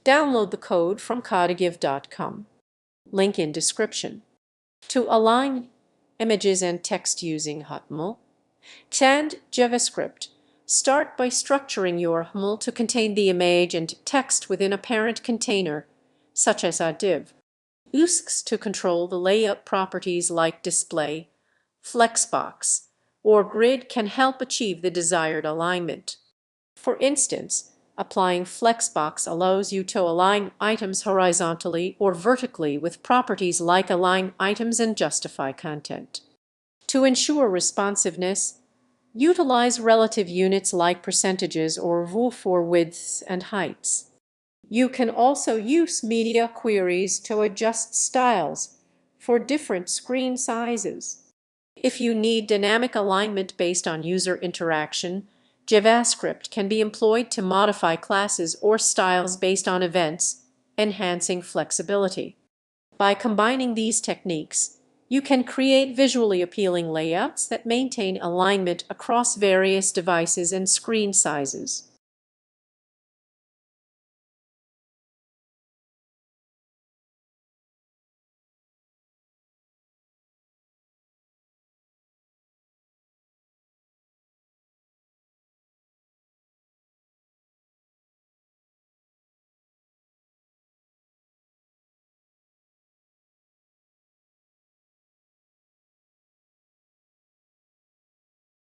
Download the code from codegive.com. Link in description. To align images and text using HTML and JavaScript, start by structuring your HTML to contain the image and text within a parent container, such as a div. Use to control the layout properties like display, flexbox, or grid can help achieve the desired alignment. For instance, applying flexbox allows you to align items horizontally or vertically with properties like align items and justify content. To ensure responsiveness, utilize relative units like percentages or rule for widths and heights. You can also use media queries to adjust styles for different screen sizes. If you need dynamic alignment based on user interaction, JavaScript can be employed to modify classes or styles based on events, enhancing flexibility. By combining these techniques, you can create visually appealing layouts that maintain alignment across various devices and screen sizes.